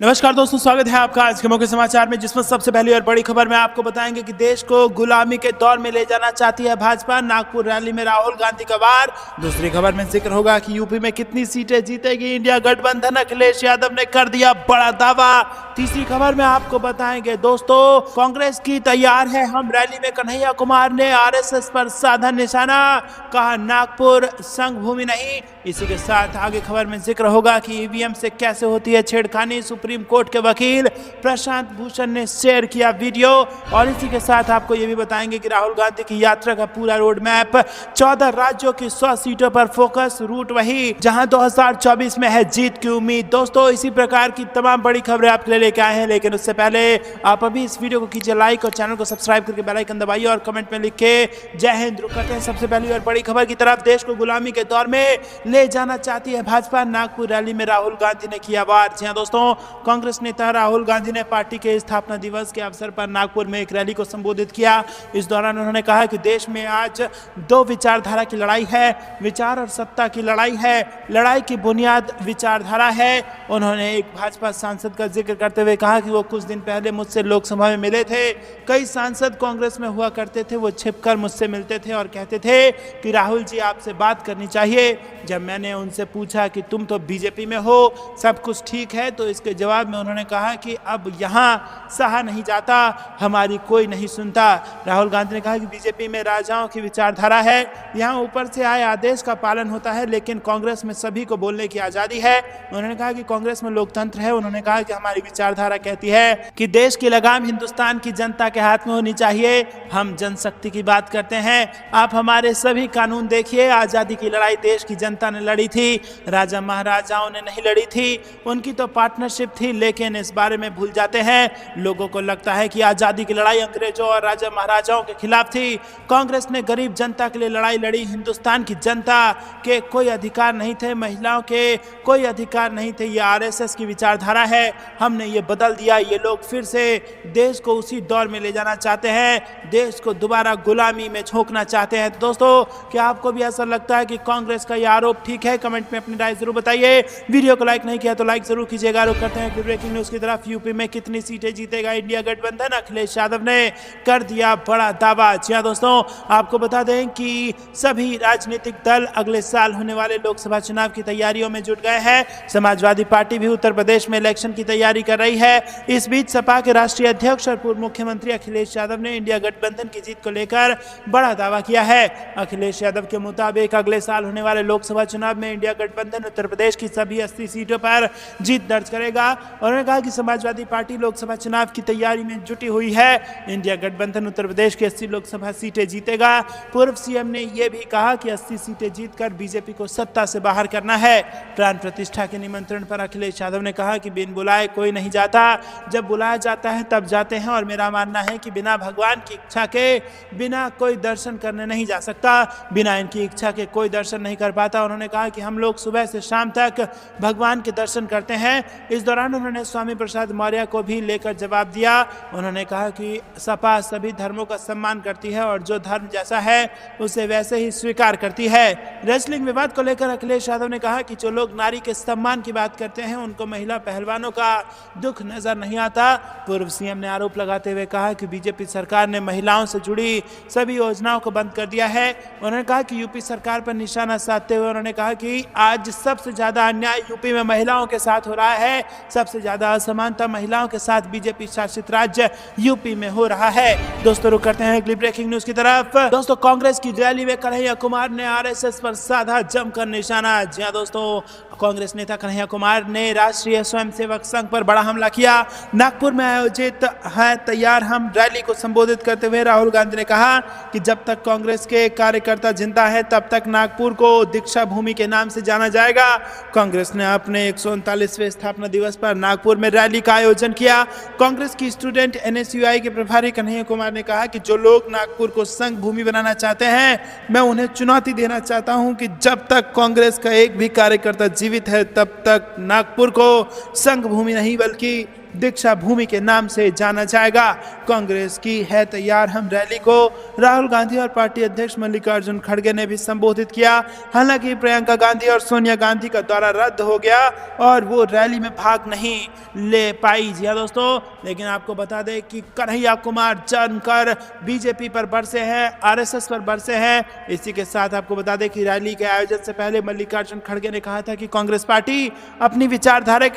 नमस्कार दोस्तों, स्वागत है आपका आज के मुख्य समाचार में, जिसमें सबसे पहली और बड़ी खबर में आपको बताएंगे कि देश को गुलामी के दौर में ले जाना चाहती है भाजपा। नागपुर रैली में राहुल गांधी का वार। दूसरी खबर में जिक्र होगा कि यूपी में कितनी सीटें जीतेगी इंडिया गठबंधन। अखिलेश यादव ने कर दिया बड़ा दावा। तीसरी खबर में आपको बताएंगे दोस्तों, कांग्रेस की तैयार है हम रैली में कन्हैया कुमार ने आरएसएस पर साधा निशाना, कहा नागपुर संघ भूमि नहीं। इसी के साथ आगे खबर में जिक्र होगा कि ईवीएम से कैसे होती है छेड़खानी। सुप्रीम कोर्ट के वकील प्रशांत भूषण ने शेयर किया वीडियो। और इसी के साथ आपको यह भी बताएंगे कि राहुल गांधी की यात्रा का पूरा रोड मैप, 14 राज्यों की 100 सीटों पर फोकस, रूट वही जहां 2024 में है जीत की उम्मीद। दोस्तों, इसी प्रकार की तमाम बड़ी खबरें आपके लिए लेके आए हैं, लेकिन उससे पहले आप अभी इस वीडियो को कीजिए लाइक और चैनल को सब्सक्राइब करके बेल आइकन दबाइए और कमेंट में लिख के जय हिंद। रुक करते हैं सबसे पहली और बड़ी खबर की तरफ। देश को गुलामी के दौर में ले जाना चाहती है भाजपा। नागपुर रैली में राहुल गांधी ने किया वार। जी हां दोस्तों, कांग्रेस नेता राहुल गांधी ने पार्टी के स्थापना दिवस के अवसर पर नागपुर में एक रैली को संबोधित किया। इस दौरान उन्होंने कहा कि देश में आज दो विचारधारा की लड़ाई है, विचार और सत्ता की लड़ाई है। लड़ाई की बुनियाद विचारधारा है। उन्होंने एक भाजपा सांसद का जिक्र करते हुए कहा कि वो कुछ दिन पहले मुझसे लोकसभा में मिले थे। कई सांसद कांग्रेस में हुआ करते थे, वो छिपकर मुझसे मिलते थे और कहते थे कि राहुल जी आपसे बात करनी चाहिए। जब मैंने उनसे पूछा कि तुम तो बीजेपी में हो, सब कुछ ठीक है, तो इसके जवाब में उन्होंने कहा कि अब यहाँ सहा नहीं जाता, हमारी कोई नहीं सुनता। राहुल गांधी ने कहा कि बीजेपी में राजाओं की विचारधारा है, यहाँ ऊपर से आए आदेश का पालन होता है, लेकिन कांग्रेस में सभी को बोलने की आज़ादी है। उन्होंने कहा कि कांग्रेस में लोकतंत्र है। उन्होंने कहा कि हमारी विचारधारा कहती है कि देश की लगाम हिंदुस्तान की जनता के हाथ में होनी चाहिए। हम जनशक्ति की बात करते हैं। आप हमारे सभी कानून देखिए। आज़ादी की लड़ाई देश की जनता ने लड़ी थी, राजा महाराजाओं ने नहीं लड़ी थी। उनकी तो पार्टनरशिप थी, लेकिन इस बारे में भूल जाते हैं। लोगों को लगता है कि आज़ादी की लड़ाई अंग्रेजों और राजा महाराजाओं के खिलाफ थी। कांग्रेस ने गरीब जनता के लिए लड़ाई लड़ी। हिंदुस्तान की जनता के कोई अधिकार नहीं थे, महिलाओं के कोई अधिकार नहीं थे। ये आरएसएस की विचारधारा है। हमने ये बदल दिया। ये लोग फिर से देश को उसी दौर में ले जाना चाहते हैं, देश को दोबारा गुलामी में झोंकना चाहते हैं। दोस्तों, क्या आपको भी ऐसा लगता है कि कांग्रेस का यह आरोप ठीक है? कमेंट में अपनी राय जरूर बताइए। वीडियो को लाइक नहीं किया तो लाइक जरूर कीजिएगा। रुक करते हैं ब्रेकिंग न्यूज की तरफ। यूपी में कितनी सीटें जीतेगा इंडिया गठबंधन। अखिलेश यादव ने कर दिया बड़ा दावा। जी हां दोस्तों, आपको बता दें कि सभी राजनीतिक दल अगले साल होने वाले लोकसभा चुनाव की तैयारियों में जुट गए हैं। समाजवादी पार्टी भी उत्तर प्रदेश में इलेक्शन की तैयारी कर रही है। इस बीच सपा के राष्ट्रीय अध्यक्ष और पूर्व मुख्यमंत्री अखिलेश यादव ने इंडिया गठबंधन की जीत को लेकर बड़ा दावा किया है। अखिलेश यादव के मुताबिक अगले साल होने वाले लोकसभा चुनाव में इंडिया गठबंधन उत्तर प्रदेश की सभी 80 सीटों पर जीत दर्ज करेगा। उन्होंने कहा कि समाजवादी पार्टी लोकसभा चुनाव की तैयारी में जुटी हुई है। इंडिया गठबंधन उत्तर प्रदेश की 80 लोकसभा सीटें जीतेगा। पूर्व सीएम ने यह भी कहा कि 80 सीटें जीतकर बीजेपी को सत्ता से बाहर करना है। प्राण प्रतिष्ठा के निमंत्रण पर अखिलेश यादव ने कहा कि बिन बुलाए कोई नहीं जाता, जब बुलाया जाता है तब जाते हैं। और मेरा मानना है कि बिना भगवान की इच्छा के बिना कोई दर्शन करने नहीं जा सकता, बिना इनकी इच्छा के कोई दर्शन नहीं कर पाता। उन्होंने कहा कि हम लोग सुबह से शाम तक भगवान के दर्शन करते हैं। इस दौरान उन्होंने स्वामी प्रसाद मौर्य को भी लेकर जवाब दिया। उन्होंने कहा कि सपा सभी धर्मों का सम्मान करती है और जो धर्म जैसा है उसे वैसे ही स्वीकार करती है। रेसलिंग विवाद को लेकर अखिलेश यादव ने कहा कि जो लोग नारी के सम्मान की बात करते हैं उनको महिला पहलवानों का दुख नजर नहीं आता। पूर्व सीएम ने आरोप लगाते हुए कहा कि बीजेपी सरकार ने महिलाओं से जुड़ी सभी योजनाओं को बंद कर दिया है। उन्होंने कहा कि यूपी सरकार पर निशाना साधते हुए उन्होंने कहा कि आज सबसे ज्यादा अन्याय यूपी में महिलाओं के साथ हो रहा है। सबसे ज्यादा असमानता महिलाओं के साथ बीजेपी शासित राज्य यूपी में हो रहा है। दोस्तों, रुक करते हैं अगली ब्रेकिंग न्यूज की तरफ। दोस्तों, कांग्रेस की रैली में कन्हैया कुमार ने आरएसएस पर साधा जमकर निशाना। जी हां दोस्तों, कांग्रेस नेता कन्हैया कुमार ने राष्ट्रीय स्वयंसेवक संघ पर बड़ा हमला किया। नागपुर में आयोजित है तैयार हम रैली को संबोधित करते हुए राहुल गांधी ने कहा कि जब तक कांग्रेस के कार्यकर्ता जिंदा हैं तब तक नागपुर को दीक्षा भूमि के नाम से जाना जाएगा। कांग्रेस ने अपने 139वें स्थापना दिवस पर नागपुर में रैली का आयोजन किया। कांग्रेस की स्टूडेंट एनएसयूआई के प्रभारी कन्हैया कुमार ने कहा कि जो लोग नागपुर को संघ भूमि बनाना चाहते हैं, मैं उन्हें चुनौती देना चाहता हूं कि जब तक कांग्रेस का एक भी कार्यकर्ता जीवित है तब तक नागपुर को संघ भूमि नहीं बल्कि दीक्षा भूमि के नाम से जाना जाएगा। कांग्रेस की है तैयार हम रैली को राहुल गांधी और पार्टी अध्यक्ष मल्लिकार्जुन खड़गे ने भी संबोधित किया। हालांकि प्रियंका गांधी और सोनिया गांधी का दौरा रद्द हो गया और वो रैली में भाग नहीं ले पाई। जी हाँ दोस्तों, लेकिन आपको बता दें कि कन्हैया कुमार जमकर बीजेपी पर बरसे हैं, आरएसएस पर बरसे हैं। इसी के साथ आपको बता दें कि रैली के आयोजन से पहले मल्लिकार्जुन खड़गे ने कहा था कि कांग्रेस पार्टी अपनी विचारधारा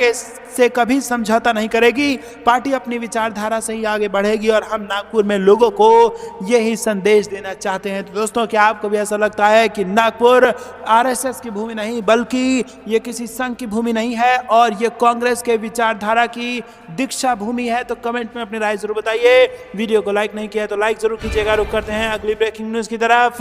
से कभी समझौता नहीं करेगी, पार्टी अपनी विचारधारा से ही आगे बढ़ेगी और हम नागपुर में लोगों को यही संदेश देना चाहते हैं। तो दोस्तों, क्या आपको भी ऐसा लगता है कि नागपुर आरएसएस की भूमि नहीं बल्कि ये किसी संघ की भूमि नहीं है और ये कांग्रेस के विचारधारा की दीक्षा भूमि है? तो कमेंट में अपनी राय जरूर बताइए। वीडियो को लाइक नहीं किया तो लाइक जरूर कीजिएगा। रुक करते हैं अगली ब्रेकिंग न्यूज की तरफ,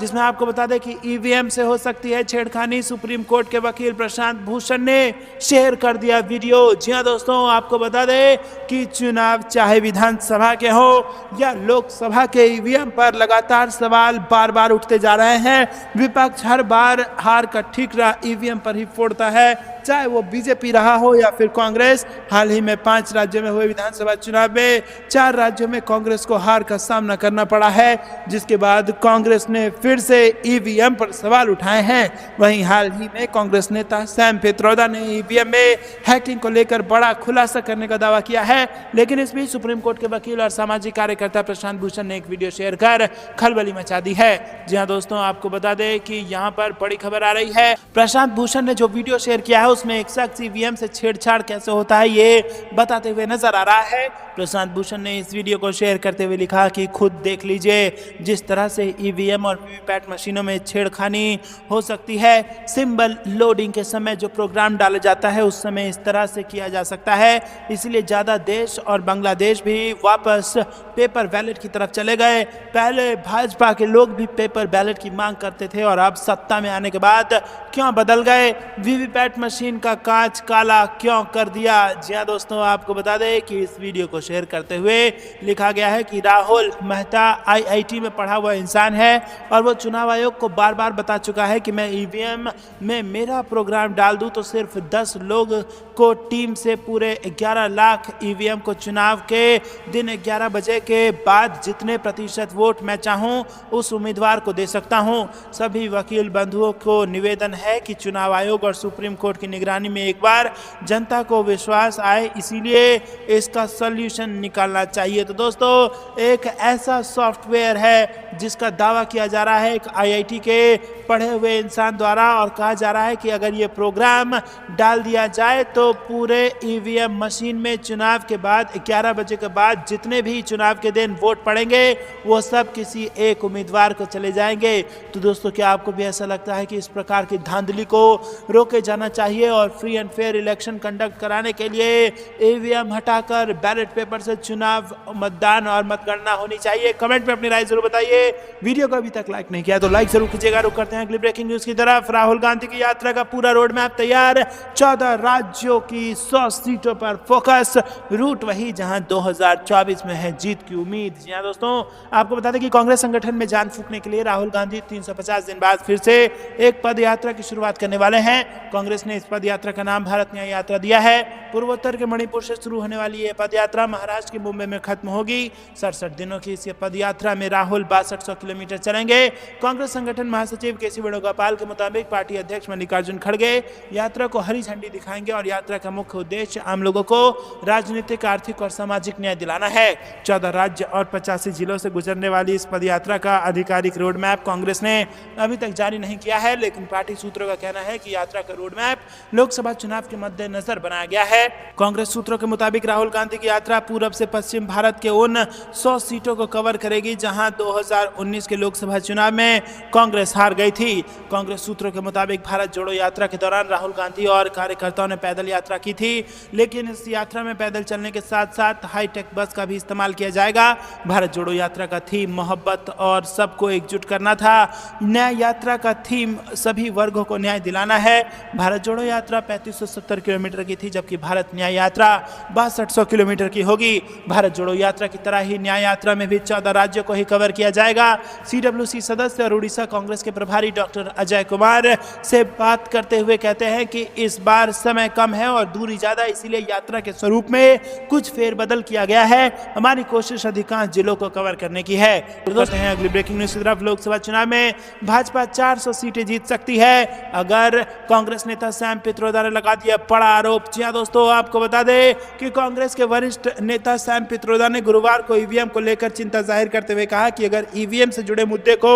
जिसमें आपको बता दें कि ईवीएम से हो सकती है छेड़खानी। सुप्रीम कोर्ट के वकील प्रशांत भूषण ने शेयर कर दिया वीडियो। जी हां दोस्तों, आपको बता दें कि चुनाव चाहे विधानसभा के हो या लोकसभा के ईवीएम पर लगातार सवाल बार बार उठते जा रहे हैं। विपक्ष हर बार हार का ठीकरा ईवीएम पर ही फोड़ता है, चाहे वो बीजेपी रहा हो या फिर कांग्रेस। हाल ही में 5 राज्यों में हुए विधानसभा चुनाव में 4 राज्यों में कांग्रेस को हार का सामना करना पड़ा है, जिसके बाद कांग्रेस ने फिर से ईवीएम पर सवाल उठाए हैं। वहीं हाल ही में कांग्रेस नेता सैम पित्रोदा ने ईवीएम में हैकिंग को लेकर बड़ा खुलासा करने का दावा किया है। लेकिन इस बीच सुप्रीम कोर्ट के वकील और सामाजिक कार्यकर्ता प्रशांत भूषण ने एक वीडियो शेयर कर खलबली मचा दी है। जी हाँ दोस्तों, आपको बता दें कि यहाँ पर बड़ी खबर आ रही है। प्रशांत भूषण ने जो वीडियो शेयर किया है उसमें एक शख्स ईवीएम से छेड़छाड़ कैसे होता है ये बताते हुए नजर आ रहा है। प्रशांत भूषण ने इस वीडियो को शेयर करते हुए लिखा कि खुद देख लीजिए जिस तरह से ईवीएम और वीवीपैट मशीनों में छेड़खानी हो सकती है। सिंबल लोडिंग के समय जो प्रोग्राम डाला जाता है उस समय इस तरह से किया जा सकता है। इसलिए ज्यादा देश और बांग्लादेश भी वापस पेपर बैलेट की तरफ चले गए। पहले भाजपा के लोग भी पेपर बैलेट की मांग करते थे और अब सत्ता में आने के बाद क्यों बदल गए? वीवीपैट मशीन का कांच काला क्यों कर दिया? जी हाँ दोस्तों, आपको बता दें कि इस वीडियो को शेयर करते हुए लिखा गया है कि राहुल मेहता आईआईटी में पढ़ा हुआ इंसान है और वो चुनाव आयोग को बार बार बता चुका है कि मैं ईवीएम में मेरा प्रोग्राम डाल दूं तो सिर्फ 10 लोग को टीम से पूरे 11 लाख ईवीएम को चुनाव के दिन 11 बजे के बाद जितने प्रतिशत वोट मैं चाहूं उस उम्मीदवार को दे सकता हूं। सभी वकील बंधुओं को निवेदन है कि चुनाव आयोग और सुप्रीम कोर्ट की निगरानी में एक बार जनता को विश्वास आए, इसीलिए इसका सॉल्यूशन निकालना चाहिए। तो दोस्तों, एक ऐसा सॉफ्टवेयर है जिसका दावा किया जा रहा है एक आईआईटी के पढ़े हुए इंसान द्वारा और कहा जा रहा है कि अगर ये प्रोग्राम डाल दिया जाए तो पूरे ईवीएम मशीन में चुनाव के बाद 11 बजे के बाद जितने भी चुनाव के दिन वोट पड़ेंगे वो सब किसी एक उम्मीदवार को चले जाएंगे। तो दोस्तों, क्या आपको भी ऐसा लगता है कि इस प्रकार की धांधली को रोके जाना चाहिए और free and fair election conduct कराने के लिए ईवीएम हटाकर बैलेट पेपर से चुनाव मतदान और मतगणना होनी चाहिए? कमेंट में अपनी राय जरूर बताइए। वीडियो को अभी तक लाइक नहीं किया तो लाइक जरूर कीजिएगा। रुक करते हैं अगली ब्रेकिंग न्यूज की तरफ। राहुल गांधी की यात्रा का पूरा रोड मैप तैयार, 14 राज्यों की 100 सीटों पर फोकस, रूट वही जहां 2024 में है जीत की उम्मीद। जी हां दोस्तों, आपको बता दें कि कांग्रेस संगठन में जान फूंकने के लिए राहुल गांधी 350 दिन बाद फिर से एक पद यात्रा की शुरुआत करने वाले हैं। कांग्रेस ने इस पद यात्रा का नाम भारत न्याय यात्रा दिया है। पूर्वोत्तर के मणिपुर से शुरू होने वाली यह पद यात्रा महाराष्ट्र के मुंबई में खत्म होगी। 67 दिनों की इस पद यात्रा में राहुल 6200 किलोमीटर चलेंगे। कांग्रेस संगठन महासचिव केसी वेणुगोपाल के मुताबिक पार्टी अध्यक्ष मल्लिकार्जुन खड़गे यात्रा को हरी झंडी दिखाएंगे और यात्रा का मुख्य उद्देश्य आम लोगों को राजनीतिक, आर्थिक और सामाजिक न्याय दिलाना है। 14 राज्य और 85 जिलों से गुजरने वाली इस पद यात्रा का आधिकारिक रोड मैप कांग्रेस ने अभी तक जारी नहीं किया है, लेकिन पार्टी सूत्रों का कहना है कि यात्रा का रोड मैप लोकसभा चुनाव के मद्देनजर बनाया गया है। कांग्रेस सूत्रों के मुताबिक राहुल गांधी की यात्रा पूरब से पश्चिम भारत के उन 100 सीटों को कवर करेगी जहां 2019 के लोकसभा चुनाव में कांग्रेस हार गई थी। कांग्रेस सूत्रों के मुताबिक भारत जोड़ो यात्रा के दौरान राहुल गांधी और कार्यकर्ताओं ने पैदल यात्रा की थी, लेकिन इस यात्रा में पैदल चलने के साथ साथ हाईटेक बस का भी इस्तेमाल किया जाएगा। भारत जोड़ो यात्रा का थीम मोहब्बत और सबको एकजुट करना था। न्याय यात्रा का थीम सभी वर्गों को न्याय दिलाना है। भारत जोड़ो यात्रा 3570 किलोमीटर की थी, जबकि भारत न्याय यात्रा 6200 किलोमीटर की होगी। भारत जोड़ो यात्रा की तरह ही न्याय यात्रा में भी 14 राज्यों को ही कवर किया जाएगा। सीडब्ल्यूसी सदस्य और उड़ीसा कांग्रेस के प्रभारी डॉक्टर अजय कुमार से बात करते हुए कहते हैं कि इस बार समय कम है और दूरी ज्यादा, इसीलिए यात्रा के स्वरूप में कुछ फेरबदल किया गया है। हमारी कोशिश अधिकांश जिलों को कवर करने की है। तो दोस्तों हैं अगली ब्रेकिंग न्यूज की तरफ। लोकसभा चुनाव में भाजपा 400 सीटें जीत सकती है अगर कांग्रेस नेता सैम पित्रोदा ने लगा दिया बड़ा आरोप। जी हां दोस्तों, आपको बता दें कि कांग्रेस के वरिष्ठ नेता सैम पित्रोदा ने गुरुवार को ईवीएम को लेकर चिंता जाहिर करते हुए कहा कि अगर ईवीएम से जुड़े मुद्दे को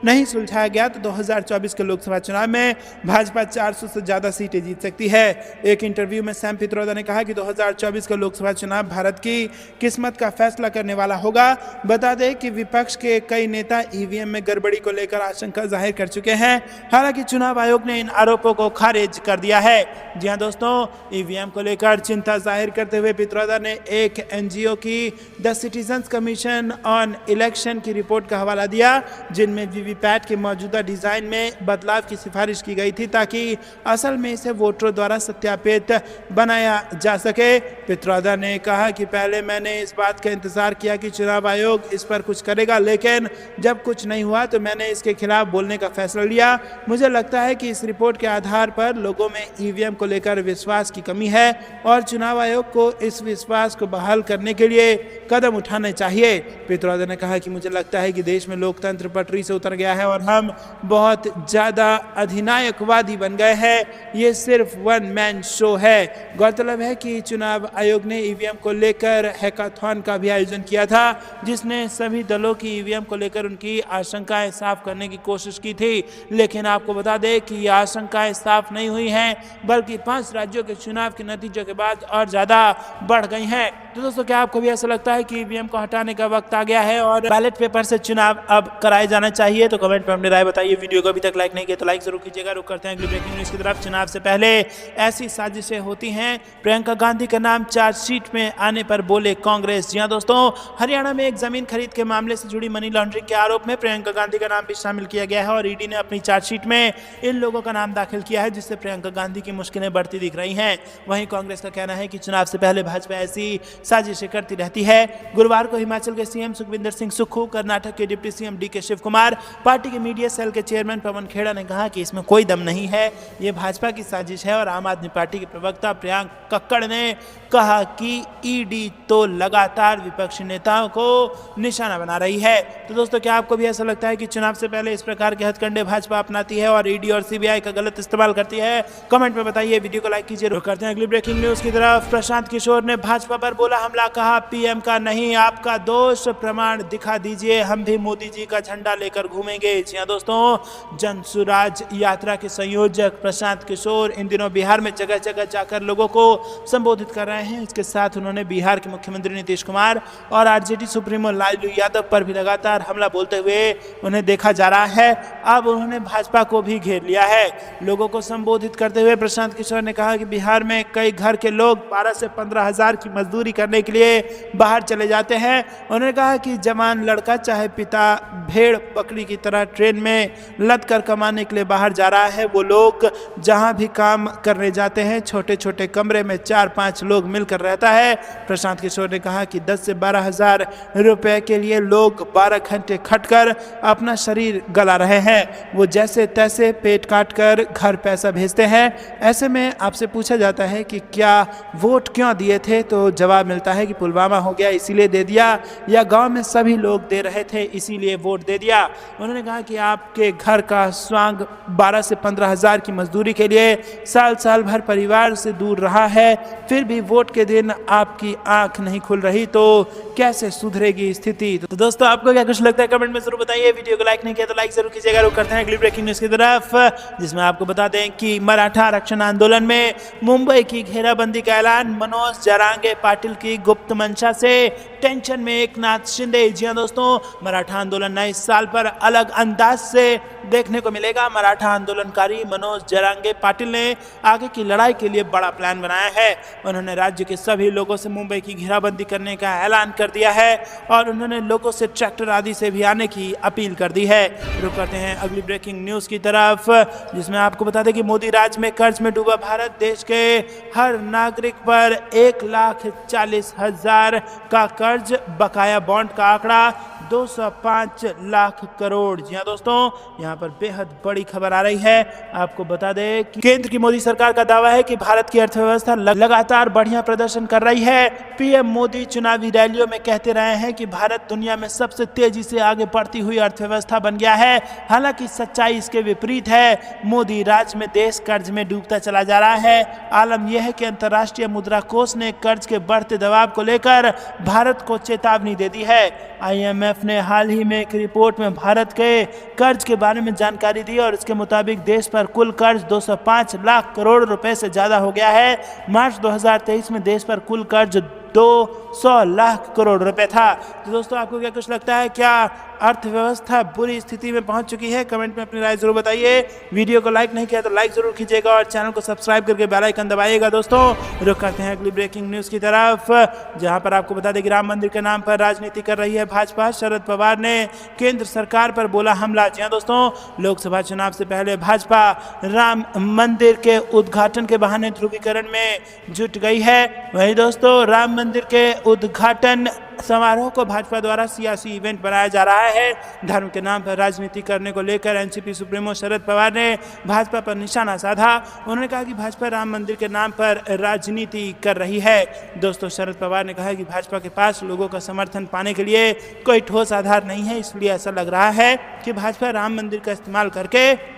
नहीं सुलझाया गया तो 2024 के लोकसभा चुनाव में भाजपा 400 से ज्यादा सीटें जीत सकती है। एक इंटरव्यू में सैम पित्रोदा ने कहा कि 2024 का लोकसभा चुनाव भारत की किस्मत का फैसला करने वाला होगा। बता दें कि विपक्ष के कई नेता ईवीएम में गड़बड़ी को लेकर आशंका जाहिर कर चुके हैं। हालांकि चुनाव आयोग ने इन आरोपों को खारिज कर दिया है। जी हां दोस्तों, ईवीएम को लेकर चिंता जाहिर करते हुए पित्रोदा ने एक एनजीओ की the citizens commission on election की रिपोर्ट का हवाला दिया, जिनमें वीवीपैट के मौजूदा डिजाइन में बदलाव की सिफारिश की गई थी ताकि असल में इसे वोटरों द्वारा सत्यापित बनाया जा सके। पित्रोदा ने कहा कि पहले मैंने इस बात का इंतजार किया कि चुनाव आयोग इस पर कुछ करेगा, लेकिन जब कुछ नहीं हुआ तो मैंने इसके खिलाफ बोलने का फैसला लिया। मुझे लगता है कि इस रिपोर्ट के आधार पर लोगों में ईवीएम को लेकर विश्वास की कमी है और चुनाव आयोग को इस विश्वास को बहाल करने के लिए कदम उठाने चाहिए। पित्रोदा ने कहा कि मुझे लगता है कि देश में लोकतंत्र पटरी से उतर गया है और हम बहुत ज्यादा अधिनायकवादी बन गए हैं। ये सिर्फ वन मैन शो है। गौरतलब है कि चुनाव आयोग ने ईवीएम को लेकर हैकाथॉन का भी आयोजन किया था, जिसने सभी दलों की ईवीएम को लेकर उनकी आशंकाएं साफ करने की कोशिश की थी। लेकिन आपको बता दें कि ये आशंकाएं साफ नहीं हुई हैं, बल्कि 5 राज्यों के चुनाव के नतीजों के बाद और ज्यादा बढ़ गई हैं। तो दोस्तों, क्या आपको भी ऐसा लगता है कि ईवीएम को हटाने का वक्त आ गया है और बैलेट पेपर से चुनाव अब कराया जाना चाहिए? तो कमेंट में अपनी राय बताइए। वीडियो को अभी तक लाइक नहीं किया तो लाइक जरूर कीजिएगा। रुक करते हैं अगली ब्रेकिंग न्यूज की तरफ। चुनाव से पहले ऐसी साजिशें होती हैं। प्रियंका गांधी का नाम चार्जशीट में आने पर बोले कांग्रेस। जी हां दोस्तों, हरियाणा में एक जमीन खरीद के मामले से जुड़ी मनी लॉन्ड्रिंग के आरोप में प्रियंका गांधी का नाम भी शामिल किया गया है और ईडी ने अपनी चार्जशीट में इन लोगों का नाम दाखिल किया है, जिससे प्रियंका गांधी की मुश्किलें बढ़ती दिख रही हैं। वहीं कांग्रेस का कहना है कि चुनाव से पहले भाजपा ऐसी साजिशें करती रहती है। गुरुवार को हिमाचल के सीएम सुखविंदर सिंह सुक्खू, कर्नाटक के deputy CM DK Shiv Kumar, party के मीडिया सेल के चेयरमैन पवन खेड़ा ने कहा कि इसमें कोई दम नहीं है, ये भाजपा की साजिश है। और आम आदमी पार्टी के प्रवक्ता प्रियांक कक्कड़ ने कहा कि ईडी तो लगातार विपक्षी नेताओं को निशाना बना रही है। तो दोस्तों, क्या आपको भी ऐसा लगता है कि चुनाव से पहले इस प्रकार के हथकंडे भाजपा अपनाती है और ईडी और सीबीआई का गलत इस्तेमाल करती है? कमेंट में बताइए। वीडियो को लाइक कीजिए। रुक करते हैं अगली ब्रेकिंग न्यूज की तरफ। प्रशांत किशोर ने भाजपा पर बोला हमला, कहा पीएम का नहीं आपका दोष, प्रमाण दिखा दीजिए, हम भी मोदी जी का झंडा लेकर घूमेंगे। जी हां दोस्तों, जन सुराज यात्रा के संयोजक प्रशांत किशोर इन दिनों बिहार में जगह जगह जाकर लोगों को संबोधित कर रहे हैं। इसके साथ उन्होंने बिहार के मुख्यमंत्री नीतीश कुमार और आरजेडी सुप्रीमो लालू यादव पर भी लगातार हमला बोलते हुए उन्हें देखा जा रहा है। अब उन्होंने भाजपा को भी घेर लिया है। लोगों को संबोधित करते हुए प्रशांत किशोर ने कहा कि बिहार में कई घर के लोग 12 से 15 हजार की मजदूरी करने के लिए बाहर चले जाते हैं। उन्होंने कहा कि जवान लड़का चाहे पिता भेड़ बकरी की तरह ट्रेन में लद कर कमाने के लिए बाहर जा रहा है। वो लोग जहां भी काम करने जाते हैं छोटे छोटे कमरे में 4-5 लोग मिलकर रहता है। प्रशांत किशोर ने कहा कि 10 से 12 हजार रुपए के लिए लोग 12 घंटे खटकर अपना शरीर गला रहे हैं। वो जैसे तैसे पेट काट कर घर पैसा भेजते हैं। ऐसे में आपसे पूछा जाता है कि क्या वोट क्यों दिए थे, तो जवाब मिलता है कि पुलवामा हो गया इसीलिए दे दिया, या गांव में सभी लोग दे रहे थे इसीलिए वोट दे दिया। उन्होंने कहा कि आपके घर का स्वांग 12 से 15 हजार की मजदूरी के लिए साल भर परिवार से दूर रहा है, फिर भी वोट के दिन आपकी आंख नहीं खुल रही, तो कैसे सुधरेगी स्थिति? तो दोस्तों, आपको क्या कुछ लगता है कमेंट में जरूर बताइए। वीडियो को लाइक नहीं किया तो लाइक जरूर कीजिएगा। रुक करते हैं अगली ब्रेकिंग न्यूज की तरफ, जिसमें आपको बता दें कि मराठा आरक्षण आंदोलन में मुंबई की घेराबंदी का ऐलान, मनोज जरांगे पाटिल की गुप्त मंशा से टेंशन में एकनाथ शिंदे। जी हां दोस्तों, मराठा आंदोलन नए साल पर अलग अंदाज से देखने को मिलेगा। मराठा आंदोलनकारी मनोज जरांगे पाटिल ने आगे की लड़ाई के लिए बड़ा प्लान बनाया है। उन्होंने राज्य के सभी लोगों से मुंबई की घेराबंदी करने का ऐलान कर दिया है और उन्होंने लोगों से ट्रैक्टर आदि से भी आने की अपील कर दी है। रुक करते हैं अगली ब्रेकिंग न्यूज की तरफ, जिसमें आपको बता दें कि मोदी राज में कर्ज में डूबा भारत, देश के हर नागरिक पर 1,40,000 का कर्ज, बकाया बॉन्ड का आंकड़ा 205 लाख करोड़। जी हाँ दोस्तों, यहाँ पर बेहद बड़ी खबर आ रही है। आपको बता दें कि केंद्र की मोदी सरकार का दावा है कि भारत की अर्थव्यवस्था लगातार बढ़िया प्रदर्शन कर रही है। पीएम मोदी चुनावी रैलियों में कहते रहे हैं कि भारत दुनिया में सबसे तेजी से आगे बढ़ती हुई अर्थव्यवस्था बन गया है। हालांकि सच्चाई इसके विपरीत है। मोदी राज में देश कर्ज में डूबता चला जा रहा है। आलम यह है कि अंतर्राष्ट्रीय मुद्रा कोष ने कर्ज के बढ़ते दबाव को लेकर भारत को चेतावनी दे दी है। IMF ने हाल ही में एक रिपोर्ट में भारत के कर्ज के बारे में जानकारी दी और इसके मुताबिक देश पर कुल कर्ज 205 लाख करोड़ रुपए से ज्यादा हो गया है। मार्च 2023 में देश पर कुल कर्ज 200 लाख करोड़ रुपए था। तो दोस्तों, आपको क्या कुछ लगता है, क्या अर्थव्यवस्था बुरी स्थिति में पहुंच चुकी है? कमेंट में अपनी राय जरूर बताइए। वीडियो को लाइक नहीं किया तो लाइक जरूर कीजिएगा और चैनल को सब्सक्राइब करके बेल आइकन दबाइएगा। दोस्तों, रुक करते हैं अगली ब्रेकिंग न्यूज की तरफ, जहां पर आपको बता दें कि राम मंदिर के नाम पर राजनीति कर रही है भाजपा। शरद पवार ने केंद्र सरकार पर बोला हमला। जी हाँ दोस्तों, लोकसभा चुनाव से पहले भाजपा राम मंदिर के उद्घाटन के बहाने ध्रुवीकरण में जुट गई है। वही दोस्तों, राम मंदिर के उद्घाटन समारोह को भाजपा द्वारा सियासी इवेंट बनाया जा रहा है। धर्म के नाम पर राजनीति करने को लेकर एनसीपी सुप्रीमो शरद पवार ने भाजपा पर निशाना साधा। उन्होंने कहा कि भाजपा राम मंदिर के नाम पर राजनीति कर रही है। दोस्तों, शरद पवार ने कहा कि भाजपा के पास लोगों का समर्थन पाने के लिए कोई ठोस आधार नहीं है, इसलिए ऐसा लग रहा है कि भाजपा राम मंदिर का इस्तेमाल करके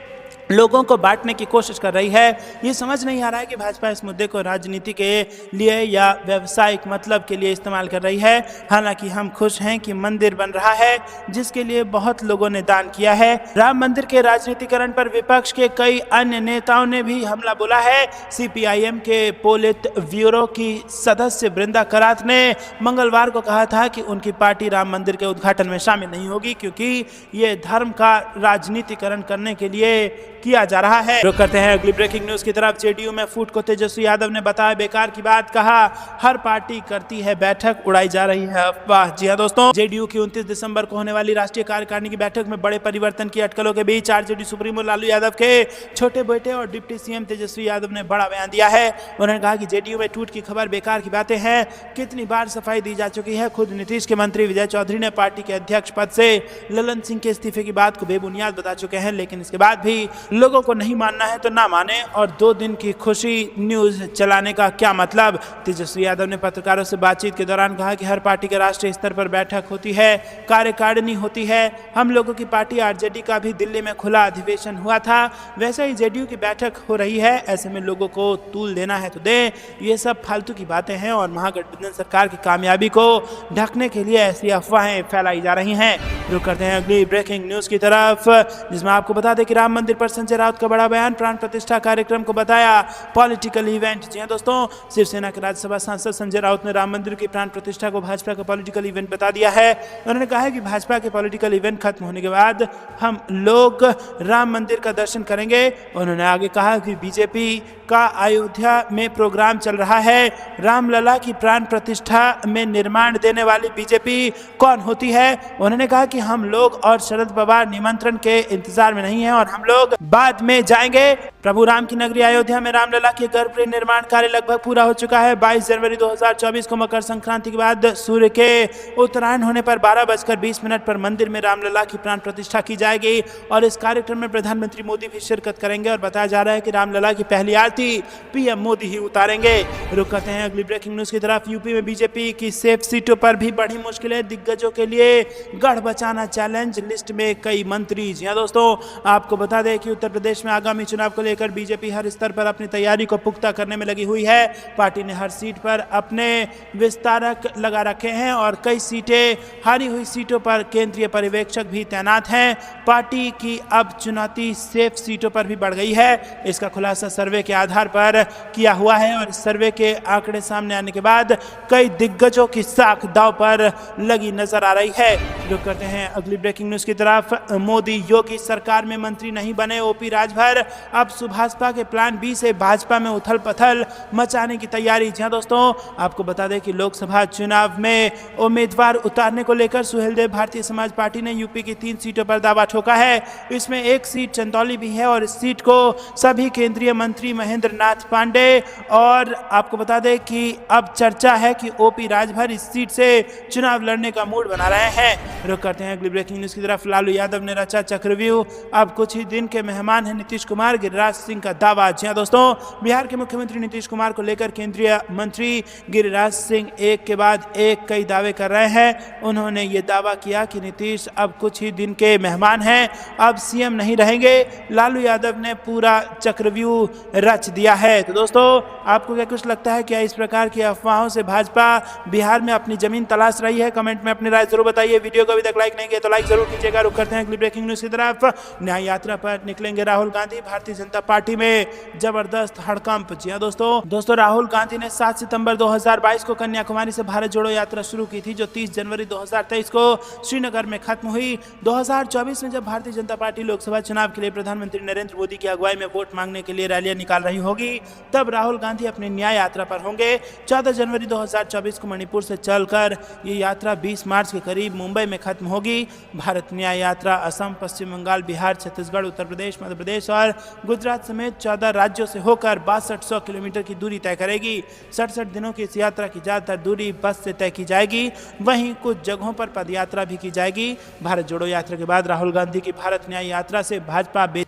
लोगों को बांटने की कोशिश कर रही है। ये समझ नहीं आ रहा है कि भाजपा इस मुद्दे को राजनीति के लिए या व्यावसायिक मतलब के लिए इस्तेमाल कर रही है। हालांकि हम खुश हैं कि मंदिर बन रहा है जिसके लिए बहुत लोगों ने दान किया है। राम मंदिर के राजनीतिकरण पर विपक्ष के कई अन्य नेताओं ने भी हमला बोला है। CPIM के पोलित ब्यूरो की सदस्य वृंदा करात ने मंगलवार को कहा था कि उनकी पार्टी राम मंदिर के उद्घाटन में शामिल नहीं होगी क्योंकि ये धर्म का राजनीतिकरण करने के लिए किया जा रहा है। रुक करते हैं अगली ब्रेकिंग न्यूज की तरफ। जेडीयू में फूट को तेजस्वी यादव ने बताया बेकार की बात, कहा हर पार्टी करती है बैठक, उड़ाई जा रही है अफवाह। जी हां दोस्तों, जेडीयू की 29 दिसंबर को होने वाली राष्ट्रीय कार्यकारिणी की बैठक में बड़े परिवर्तन की अटकलों के बीच आरजेडी सुप्रीमो लालू यादव के छोटे बेटे और डिप्टी सीएम तेजस्वी यादव ने बड़ा बयान दिया है। उन्होंने कहा कि जेडीयू में टूट की खबर बेकार की बातें हैं, कितनी बार सफाई दी जा चुकी है। खुद नीतीश के मंत्री विजय चौधरी ने पार्टी के अध्यक्ष पद से ललन सिंह के इस्तीफे की बात को बेबुनियाद बता चुके हैं, लेकिन इसके बाद भी लोगों को नहीं मानना है तो ना माने और 2 दिन की खुशी न्यूज चलाने का क्या मतलब। तेजस्वी यादव ने पत्रकारों से बातचीत के दौरान कहा कि हर पार्टी के राष्ट्रीय स्तर पर बैठक होती है, कार्यकारिणी होती है। हम लोगों की पार्टी आरजेडी का भी दिल्ली में खुला अधिवेशन हुआ था, वैसे ही जेडीयू की बैठक हो रही है। ऐसे में लोगों को तूल देना है तो दे, ये सब फालतू की बातें हैं और महागठबंधन सरकार की कामयाबी को ढकने के लिए ऐसी अफवाहें फैलाई जा रही हैं। रुक करते हैं अगली ब्रेकिंग न्यूज की तरफ, जिसमें आपको बता दें कि राम मंदिर पर संजय राउत का बड़ा बयान, प्राण प्रतिष्ठा कार्यक्रम को बताया पॉलिटिकल इवेंट। जी हां दोस्तों, शिवसेना के राज्यसभा सांसद संजय राउत ने राम मंदिर की प्राण प्रतिष्ठा को भाजपा का पॉलिटिकल इवेंट बता दिया है। उन्होंने कहा है कि भाजपा के पॉलिटिकल इवेंट खत्म होने के बाद हम लोग राम मंदिर का दर्शन करेंगे। उन्होंने आगे कहा कि बीजेपी का अयोध्या में प्रोग्राम चल रहा है। रामलला की प्राण प्रतिष्ठा में निर्माण देने वाली बीजेपी कौन होती है। उन्होंने कहा कि हम लोग और शरद पवार निमंत्रण के इंतजार में नहीं हैं और हम लोग बाद में जाएंगे। प्रभु राम की नगरी अयोध्या में रामलला के गर्भगृह निर्माण कार्य लगभग पूरा हो चुका है। 22 जनवरी 2024 को मकर संक्रांति के बाद सूर्य के उत्तरायण होने पर 12:20 पर मंदिर में रामलला की प्राण प्रतिष्ठा की जाएगी और इस कार्यक्रम में प्रधानमंत्री मोदी भी शिरकत करेंगे और बताया जा रहा है कि रामलला की पहली आरती पीएम मोदी ही उतारेंगे। रुक करते हैं अगली ब्रेकिंग न्यूज की तरफ। यूपी में बीजेपी की सेफ सीटों पर भी बढ़ी मुश्किलें, दिग्गजों के लिए गढ़ बचाना चैलेंज, लिस्ट में कई मंत्री। जी हां दोस्तों, आपको बता दें कि उत्तर प्रदेश में आगामी चुनाव को लेकर बीजेपी हर स्तर पर अपनी तैयारी को पुख्ता करने में लगी हुई है। पार्टी ने हर सीट पर अपने विस्तारक लगा रखे हैं और कई सीटें, हारी हुई सीटों पर केंद्रीय पर्यवेक्षक भी तैनात हैं। पार्टी की अब चुनौती सेफ सीटों पर भी बढ़ गई है। इसका खुलासा सर्वे के आधार पर किया हुआ है और इस सर्वे के आंकड़े सामने आने के बाद कई दिग्गजों की साख दांव पर लगी नजर आ रही है। रुक करते हैं अगली ब्रेकिंग न्यूज की तरफ। मोदी योगी सरकार में मंत्री नहीं बने ओपी राजभर, अब भाजपा के प्लान बी से भाजपा में उथल पथल मचाने की तैयारी। जी हां दोस्तों, आपको बता दें कि लोकसभा चुनाव में उम्मीदवार उतारने को लेकर सुहेलदेव भारतीय समाज पार्टी ने यूपी की 3 सीटों पर दावा ठोका है। इसमें एक सीट चंदौली भी है और इस सीट को सभी केंद्रीय मंत्री महेंद्र नाथ पांडे, और आपको बता दें कि अब चर्चा है कि ओपी राजभर इस सीट से चुनाव लड़ने का मूड बना रहे हैं। रुक करते हैं अगली ब्रेकिंग न्यूज की तरफ। लालू यादव ने रचा चक्रव्यूह, अब कुछ ही दिन के मेहमान हैं नीतीश कुमार, गिरिराज सिंह का दावा। जी हां दोस्तों, बिहार के मुख्यमंत्री नीतीश कुमार को लेकर केंद्रीय मंत्री गिरिराज सिंह एक के बाद एक कई दावे कर रहे हैं। उन्होंने ये दावा किया कि नीतीश अब कुछ ही दिन के मेहमान हैं, अब सीएम नहीं रहेंगे। लालू यादव ने पूरा चक्रव्यूह रच दिया है। तो दोस्तों, आपको क्या कुछ लगता है, क्या इस प्रकार की अफवाहों से भाजपा बिहार में अपनी जमीन तलाश रही है? कमेंट में अपनी राय जरूर बताइए। वीडियो को अभी तक लाइक नहीं किया तो लाइक जरूर कीजिएगा। रुक करते हैं अगली ब्रेकिंग न्यूज की तरफ। न्याय यात्रा पर निकलेंगे राहुल गांधी, भारतीय जनता पार्टी में जबरदस्त हड़कंप। जी हां दोस्तों, राहुल गांधी ने 7 सितंबर 2022 को कन्याकुमारी से भारत जोड़ो यात्रा शुरू की थी, जो 30 जनवरी 2023 को श्रीनगर में खत्म हुई। 2024 में जब भारतीय जनता पार्टी लोकसभा चुनाव के लिए प्रधानमंत्री नरेंद्र मोदी की अगुवाई में वोट मांगने के लिए रैलियां निकाल रही होगी, तब राहुल गांधी अपनी न्याय यात्रा पर होंगे। 14 जनवरी 2024 को मणिपुर से चलकर ये यात्रा 20 मार्च के करीब मुंबई में खत्म होगी। भारत न्याय यात्रा असम, पश्चिम बंगाल, बिहार, छत्तीसगढ़, उत्तर प्रदेश, मध्य प्रदेश और गुजरात समेत 14 राज्यों से होकर 6200 किलोमीटर की दूरी तय करेगी। 67 दिनों की इस यात्रा की ज्यादातर दूरी बस से तय की जाएगी, वहीं कुछ जगहों पर पदयात्रा भी की जाएगी। भारत जोड़ो यात्रा के बाद राहुल गांधी की भारत न्याय यात्रा से भाजपा